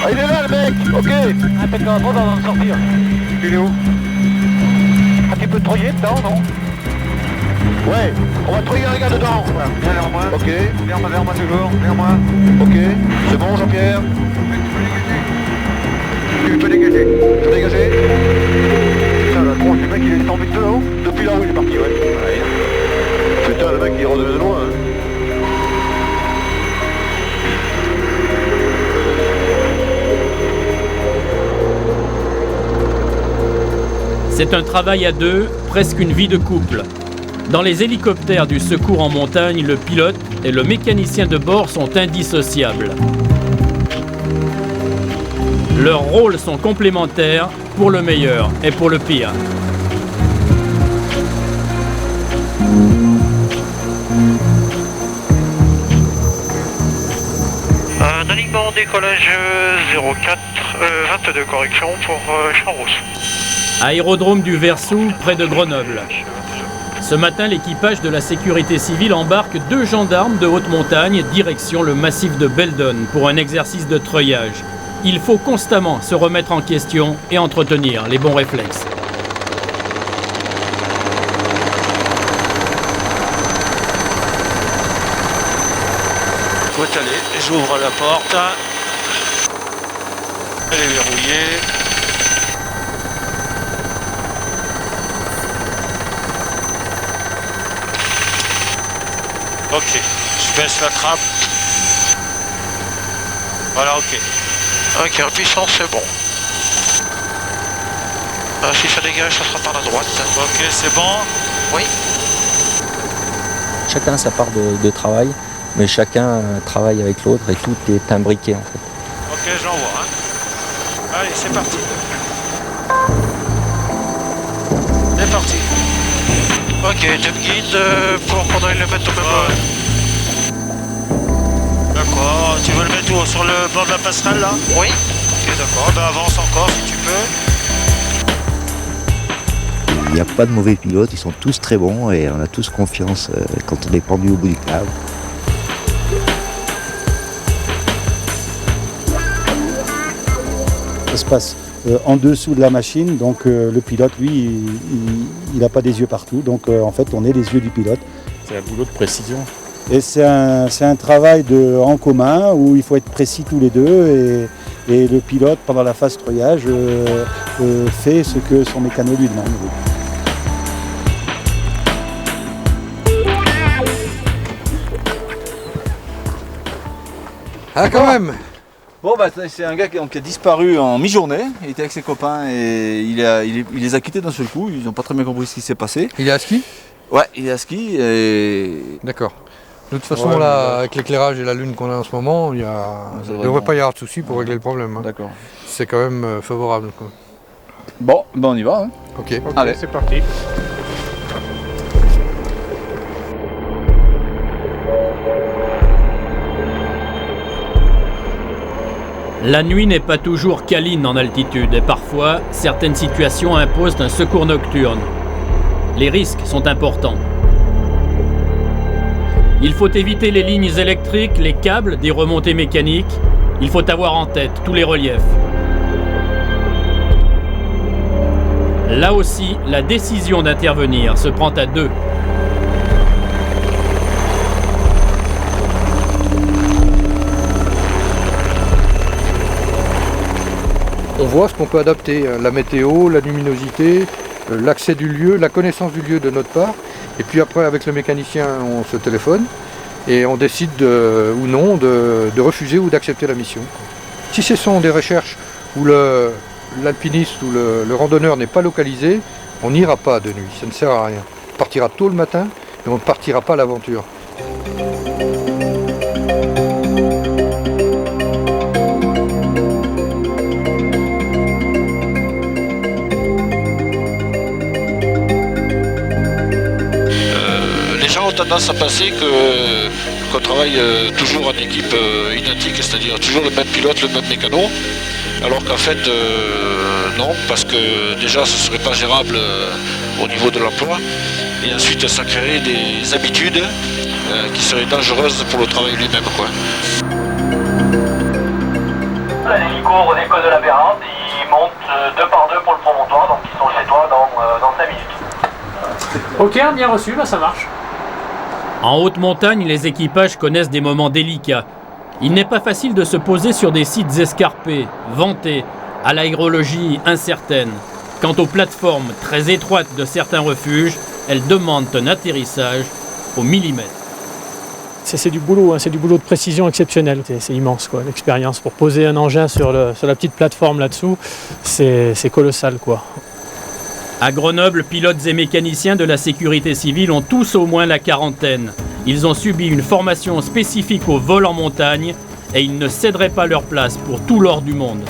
Ah, il est là le mec, ok. Impeccable, on va en sortir. Il est où? Ah, tu peux troyer dedans, non? Ouais, on va trouver un gars dedans. Viens vers moi. Ok, Vers moi toujours, vers moi. ok. C'est bon Jean-Pierre? Tu peux dégager. Tu peux dégager? Putain, la tronche du mec, il est tombé de là-haut. Depuis là où il est parti, ouais. Putain, le mec il est redevenu de loin. Hein. C'est un travail à deux, presque une vie de couple. Dans les hélicoptères du secours en montagne, le pilote et le mécanicien de bord sont indissociables. Leurs rôles sont complémentaires, pour le meilleur et pour le pire. Un alignement décollage 04, 22 correction pour Champs-Rousse. Aérodrome du Versou, près de Grenoble. Ce matin, l'équipage de la sécurité civile embarque 2 gendarmes de haute montagne, direction le massif de Beldon, pour un exercice de treuillage. Il faut constamment se remettre en question et entretenir les bons réflexes. Faut aller, j'ouvre la porte. Elle est verrouillée. Ok, je baisse la trappe. Voilà, ok. Ok, en puissance, c'est bon. Si ça dégage, ça sera par la droite. Ok, c'est bon. Oui. Chacun a sa part de travail, mais chacun travaille avec l'autre et tout est imbriqué en fait. Ok, j'envoie. Hein. Allez, c'est parti. C'est parti. Ok, tu me guides pour qu'on aille le mettre au même. D'accord, tu veux le mettre où? Sur le bord de la passerelle là? Oui. Ok, d'accord, ben avance encore si tu peux. Il n'y a pas de mauvais pilotes, ils sont tous très bons et on a tous confiance quand on est pendu au bout du câble. Ça se passe en dessous de la machine, donc le pilote, lui, il n'a pas des yeux partout, donc en fait, on est les yeux du pilote. C'est un boulot de précision. Et c'est un travail en commun où il faut être précis tous les deux et le pilote, pendant la phase treuillage, fait ce que son mécano lui demande. Ah, quand même. Bon bah c'est un gars qui a disparu en mi-journée, il était avec ses copains et il les a quittés d'un seul coup, ils n'ont pas très bien compris ce qui s'est passé. Il est à ski? Ouais, il est à ski et... D'accord. De toute façon là, avec l'éclairage et la lune qu'on a en ce moment, il ne devrait pas y avoir de soucis pour régler le problème. Hein. D'accord. C'est quand même favorable. Quoi. Bon, ben on y va. Hein. Ok, allez, c'est parti. La nuit n'est pas toujours câline en altitude et parfois, certaines situations imposent un secours nocturne. Les risques sont importants. Il faut éviter les lignes électriques, les câbles, des remontées mécaniques. Il faut avoir en tête tous les reliefs. Là aussi, la décision d'intervenir se prend à deux. On voit ce qu'on peut adapter, la météo, la luminosité, l'accès du lieu, la connaissance du lieu de notre part. Et puis après, avec le mécanicien, on se téléphone et on décide ou non de refuser ou d'accepter la mission. Si ce sont des recherches où l'alpiniste ou le randonneur n'est pas localisé, on n'ira pas de nuit, ça ne sert à rien. On partira tôt le matin et on ne partira pas à l'aventure. Tendance à penser qu'on travaille toujours en équipe identique, c'est-à-dire toujours le même pilote, le même mécano, alors qu'en fait non, parce que déjà ce ne serait pas gérable au niveau de l'emploi, et ensuite ça créerait des habitudes qui seraient dangereuses pour le travail lui-même, quoi. là, l'hélico redécolle de la Bérarde, ils montent 2 par 2 pour le promontoire, donc ils sont chez toi dans 5 minutes. Ok, bien reçu, bah ça marche. En haute montagne, les équipages connaissent des moments délicats. Il n'est pas facile de se poser sur des sites escarpés, ventés, à l'aérologie incertaine. Quant aux plateformes très étroites de certains refuges, elles demandent un atterrissage au millimètre. C'est du boulot, hein, c'est du boulot de précision exceptionnel. C'est immense, quoi, l'expérience. Pour poser un engin sur la petite plateforme là-dessous, c'est colossal, quoi. À Grenoble, pilotes et mécaniciens de la sécurité civile ont tous au moins la quarantaine. Ils ont subi une formation spécifique au vol en montagne et ils ne céderaient pas leur place pour tout l'or du monde.